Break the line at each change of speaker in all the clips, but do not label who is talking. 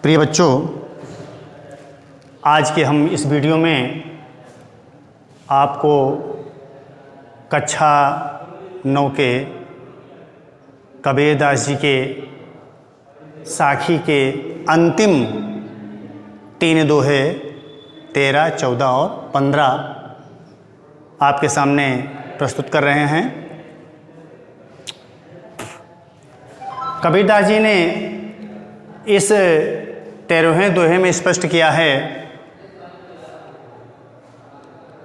प्रिय बच्चों, आज के हम इस वीडियो में आपको कक्षा 9 के कबीरदास जी के साखी के अंतिम 3 दोहे 13, 14 और 15 आपके सामने प्रस्तुत कर रहे हैं। कबीरदास जी ने इस 13वें दोहे में स्पष्ट किया है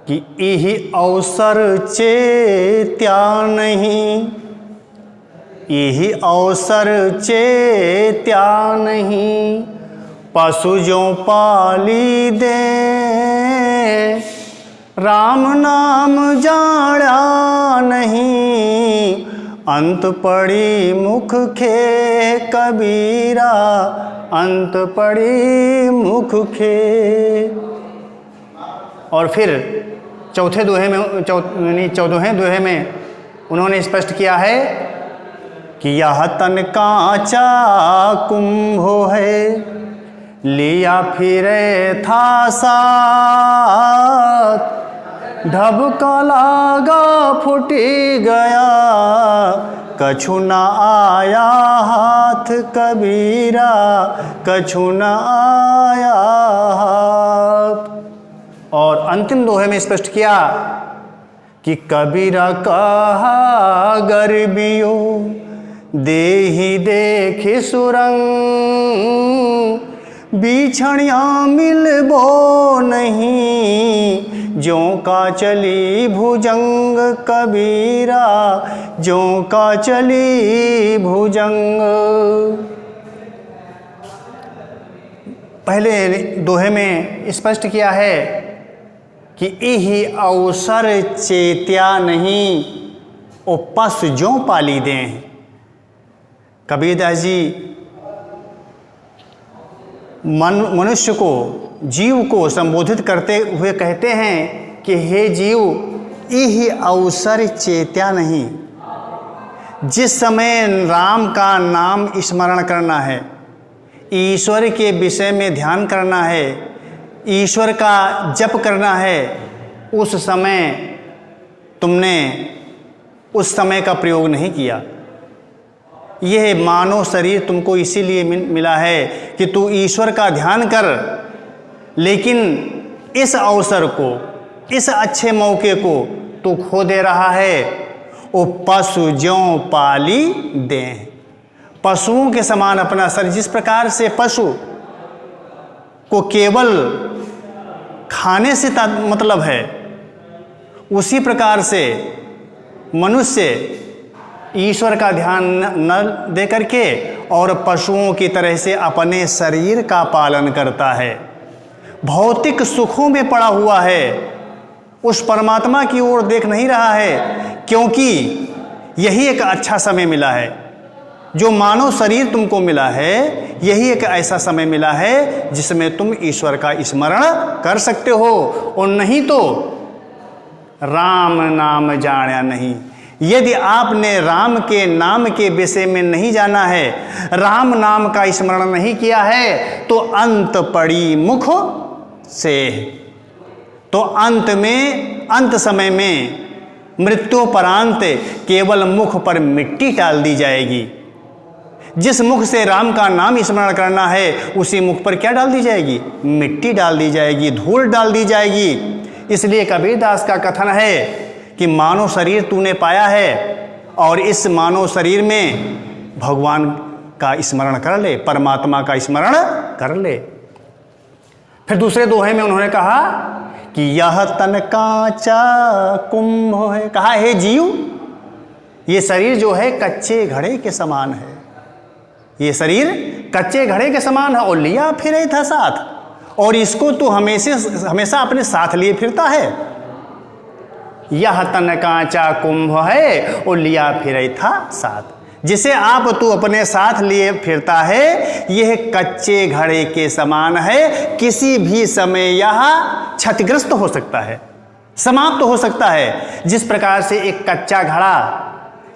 कि इहि अवसर चेत्या नहीं, इहि अवसर चेत्या नहीं, पशु जो पाली दे, राम नाम जाना नहीं, अंत पड़ी मुख खे कबीरा, अंत पड़ी मुख खे। और फिर चौथे दोहे में 14वें दोहे में उन्होंने स्पष्ट किया है कि यह तन कांचा कुंभ है, लिया फिरे था साथ, ढबका लागा फूटी गया, कछु न आया हाथ कबीरा, कछु न आया हाथ। और अंतिम दोहे में स्पष्ट किया कि कबीरा कहा गर्बियो, देहि देखे सुरंग, बिछड़िया मिलबो नहीं, ज्यों का चली भुजंग कबीरा, ज्यों का चली भुजंग। पहले दोहे में स्पष्ट किया है कि इहि अवसर चेत्या नहीं, ओ पस ज्यों पाली दें। कबीरदास जी मनुष्य को, जीव को संबोधित करते हुए कहते हैं कि हे जीव, इहि अवसर चेत्या नहीं। जिस समय राम का नाम स्मरण करना है, ईश्वर के विषय में ध्यान करना है, ईश्वर का जप करना है, उस समय तुमने उस समय का प्रयोग नहीं किया। यह मानव शरीर तुमको इसीलिए मिला है कि तू ईश्वर का ध्यान कर, लेकिन इस अवसर को, इस अच्छे मौके को तू खो दे रहा है। ओ पशु ज्यों पाली दें, पशुओं के समान अपना शरीर, जिस प्रकार से पशु को केवल खाने से मतलब है, उसी प्रकार से मनुष्य ईश्वर का ध्यान न दे करके और पशुओं की तरह से अपने शरीर का पालन करता है, भौतिक सुखों में पड़ा हुआ है, उस परमात्मा की ओर देख नहीं रहा है। क्योंकि यही एक अच्छा समय मिला है, जो मानव शरीर तुमको मिला है, यही एक ऐसा समय मिला है जिसमें तुम ईश्वर का स्मरण कर सकते हो। और नहीं तो राम नाम जाना नहीं। यदि आपने राम के नाम के विषय में नहीं जाना है, राम नाम का स्मरण नहीं किया है, तो अंत पड़ी मुख से, तो अंत में, अंत समय में, मृत्युपरांत केवल मुख पर मिट्टी डाल दी जाएगी। जिस मुख से राम का नाम स्मरण करना है, उसी मुख पर क्या डाल दी जाएगी? मिट्टी डाल दी जाएगी, धूल डाल दी जाएगी। इसलिए कबीरदास का कथन है कि मानव शरीर तूने पाया है और इस मानव शरीर में भगवान का स्मरण कर ले, परमात्मा का स्मरण कर ले। फिर दूसरे दोहे में उन्होंने कहा कि यह तन कांचा कुंभ है। कहा हे जीव, ये शरीर जो है कच्चे घड़े के समान है, ये शरीर कच्चे घड़े के समान है, और लिया फिरे था साथ, और इसको तू हमेशा अपने साथ लिए फिरता है। यह तन कांचा कुंभ है और लिया फिरे था साथ, जिसे आप तू अपने साथ लिए फिरता है, यह कच्चे घड़े के समान है। किसी भी समय यह क्षतिग्रस्त हो सकता है, समाप्त हो सकता है। जिस प्रकार से एक कच्चा घड़ा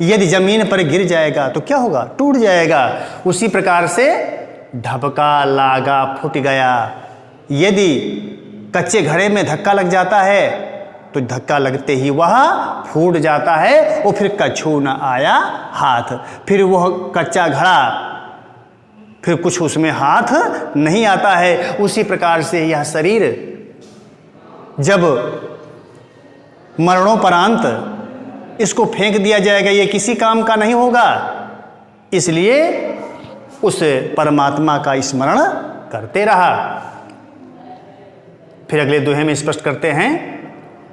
यदि जमीन पर गिर जाएगा तो क्या होगा? टूट जाएगा। उसी प्रकार से ढबका लागा फूट गया। यदि कच्चे घड़े में धक्का लग जाता है तो धक्का लगते ही वह फूट जाता है और फिर कछु न आया हाथ। फिर वह कच्चा घड़ा, फिर कुछ उसमें हाथ नहीं आता है। उसी प्रकार से यह शरीर जब मरणोपरांत इसको फेंक दिया जाएगा, ये किसी काम का नहीं होगा। इसलिए उस परमात्मा का स्मरण करते रहा। फिर अगले दोहे में स्पष्ट करते हैं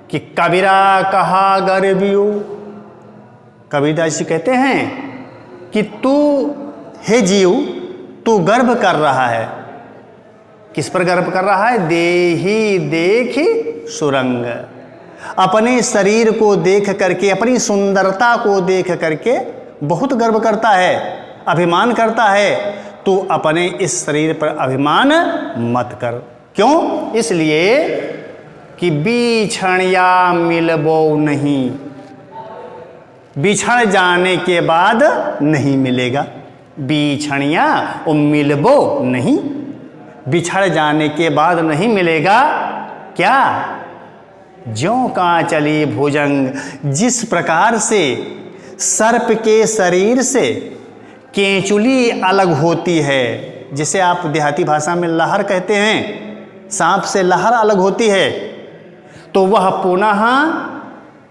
कि कबीरा कहा गर्भियो। कबीरदास जी कहते हैं कि तू हे जीव, तू गर्व कर रहा है। किस पर गर्व कर रहा है? देही देखी सुरंग। अपने शरीर को देख करके, अपनी सुंदरता को देख करके बहुत गर्व करता है, अभिमान करता है। तू अपने इस शरीर पर अभिमान मत कर। क्यों? इसलिए कि बिछड़िया मिलबो नहीं, बिछड़ जाने के बाद नहीं मिलेगा। बिछड़िया और मिलबो नहीं, बिछड़ जाने के बाद नहीं मिलेगा। क्या? ज्यों का चली भुजंग। जिस प्रकार से सर्प के शरीर से केंचुली अलग होती है, जिसे आप देहाती भाषा में लहर कहते हैं, सांप से लहर अलग होती है, तो वह पुनः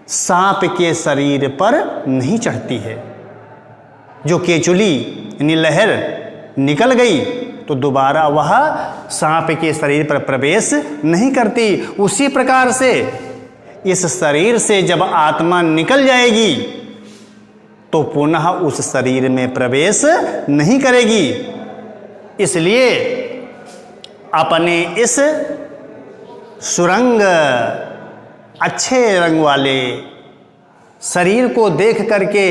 सांप के शरीर पर नहीं चढ़ती है। जो केंचुली यानी लहर निकल गई तो दोबारा वह सांप के शरीर पर प्रवेश नहीं करती। उसी प्रकार से इस शरीर से जब आत्मा निकल जाएगी तो पुनः उस शरीर में प्रवेश नहीं करेगी। इसलिए अपने इस सुरंग, अच्छे रंग वाले शरीर को देख करके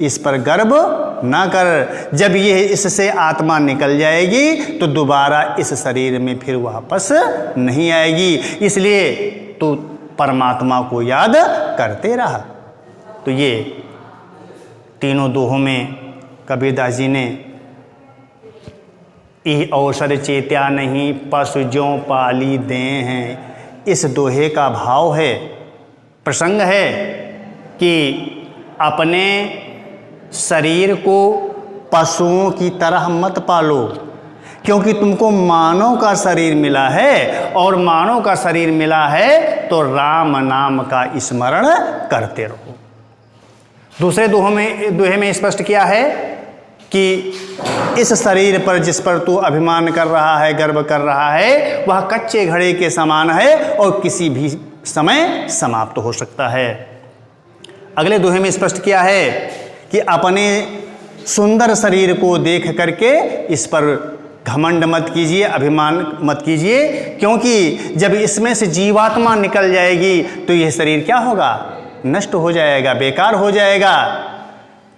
इस पर गर्व ना कर। जब ये इससे आत्मा निकल जाएगी तो दोबारा इस शरीर में फिर वापस नहीं आएगी। इसलिए तू परमात्मा को याद करते रहा। तो ये तीनों दोहों में कबीरदास जी ने इह अवसर चेत्या नहीं पशु ज्यों पाली दे हैं, इस दोहे का भाव है, प्रसंग है कि अपने शरीर को पशुओं की तरह मत पालो, क्योंकि तुमको मानव का शरीर मिला है और मानव का शरीर मिला है तो राम नाम का स्मरण करते रहो। दूसरे दोहे में स्पष्ट किया है कि इस शरीर पर जिस पर तू अभिमान कर रहा है, गर्व कर रहा है, वह कच्चे घड़े के समान है और किसी भी समय समाप्त हो सकता है। अगले दोहे में स्पष्ट किया है कि अपने सुंदर शरीर को देख करके इस पर घमंड मत कीजिए, अभिमान मत कीजिए, क्योंकि जब इसमें से जीवात्मा निकल जाएगी तो यह शरीर क्या होगा? नष्ट हो जाएगा, बेकार हो जाएगा।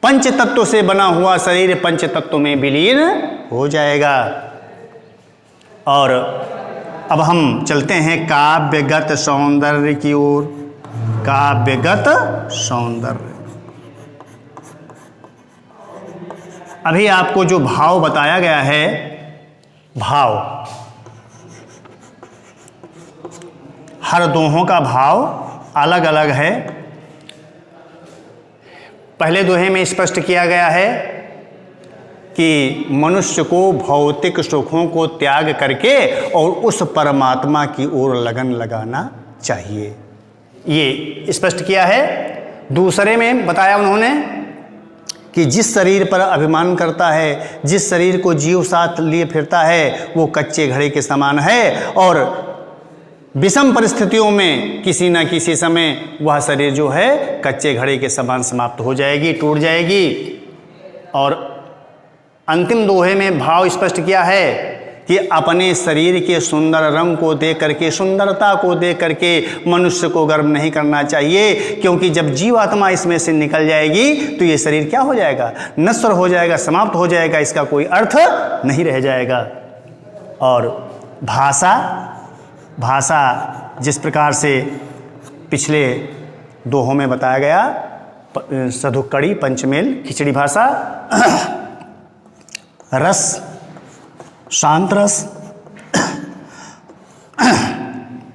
पंच तत्व से बना हुआ शरीर पंच तत्व में विलीन हो जाएगा। और अब हम चलते हैं काव्यगत सौंदर्य की ओर। काव्यगत सौंदर्य, अभी आपको जो भाव बताया गया है, भाव हर दोहों का भाव अलग अलग है। पहले दोहे में स्पष्ट किया गया है कि मनुष्य को भौतिक सुखों को त्याग करके और उस परमात्मा की ओर लगन लगाना चाहिए, ये स्पष्ट किया है। दूसरे में बताया उन्होंने कि जिस शरीर पर अभिमान करता है, जिस शरीर को जीव साथ लिए फिरता है, वो कच्चे घड़े के समान है और विषम परिस्थितियों में किसी न किसी समय वह शरीर जो है कच्चे घड़े के समान समाप्त हो जाएगी, टूट जाएगी। और अंतिम दोहे में भाव स्पष्ट किया है कि अपने शरीर के सुंदर रंग को देख करके, सुंदरता को देख करके मनुष्य को गर्व नहीं करना चाहिए, क्योंकि जब जीवात्मा इसमें से निकल जाएगी तो ये शरीर क्या हो जाएगा? नश्वर हो जाएगा, समाप्त हो जाएगा, इसका कोई अर्थ नहीं रह जाएगा। और भाषा जिस प्रकार से पिछले दोहों में बताया गया, सधुक्कड़ी, पंचमेल, खिचड़ी भाषा, रस शांत रस,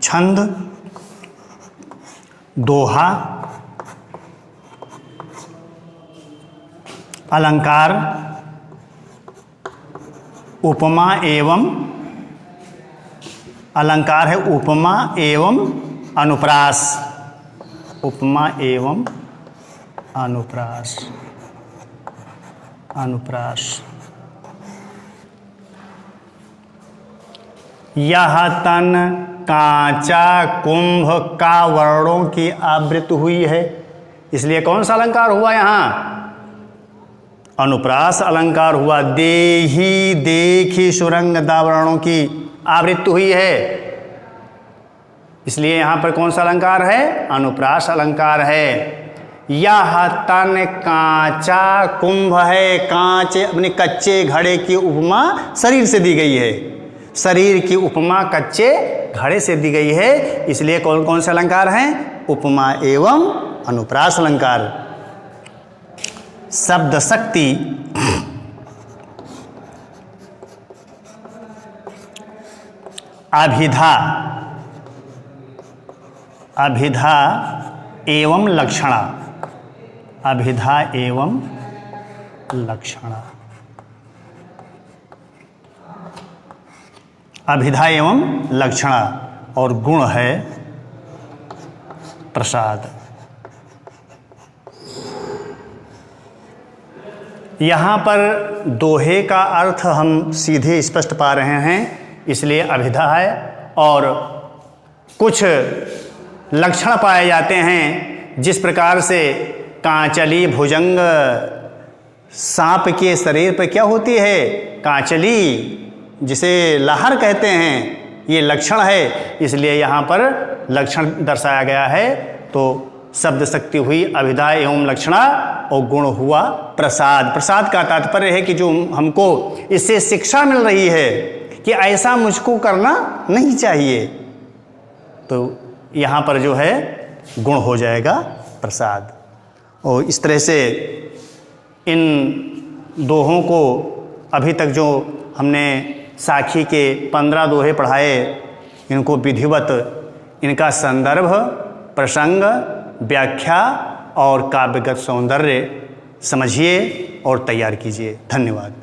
छंद, दोहा, अलंकार, उपमा एवं अलंकार है उपमा एवं अनुप्रास, उपमा एवं अनुप्रास, अनुप्रास। यह तन कांचा कुंभ का वर्णों की आवृत हुई है, इसलिए कौन सा अलंकार हुआ यहाँ? अनुप्रास अलंकार हुआ। देही देखी सुरंग दावर्णों की आवृत्ति हुई है, इसलिए यहां पर कौन सा अलंकार है? अनुप्रास अलंकार है। यह तन कांचा कुंभ है, कांच अपने कच्चे घड़े की उपमा शरीर से दी गई है, शरीर की उपमा कच्चे घड़े से दी गई है, इसलिए कौन कौन से अलंकार हैं? उपमा एवं अनुप्रास अलंकार। शब्द शक्ति, अभिधा, अभिधा एवं लक्षणा, अभिधा एवं लक्षणा, अभिधा एवं लक्षणा। और गुण है प्रसाद। यहाँ पर दोहे का अर्थ हम सीधे स्पष्ट पा रहे हैं, इसलिए अभिधा है। और कुछ लक्षण पाए जाते हैं, जिस प्रकार से कांचली भुजंग, सांप के शरीर पर क्या होती है? कांचली, जिसे लहर कहते हैं, ये लक्षण है, इसलिए यहाँ पर लक्षण दर्शाया गया है। तो शब्द शक्ति हुई अभिधा एवं लक्षणा, और गुण हुआ प्रसाद। प्रसाद का तात्पर्य है कि जो हमको इससे शिक्षा मिल रही है कि ऐसा मुझको करना नहीं चाहिए, तो यहाँ पर जो है गुण हो जाएगा प्रसाद। और इस तरह से इन दोहों को अभी तक जो हमने साखी के 15 दोहे पढ़ाए, इनको विधिवत इनका संदर्भ, प्रसंग, व्याख्या और काव्यगत सौंदर्य समझिए और तैयार कीजिए। धन्यवाद।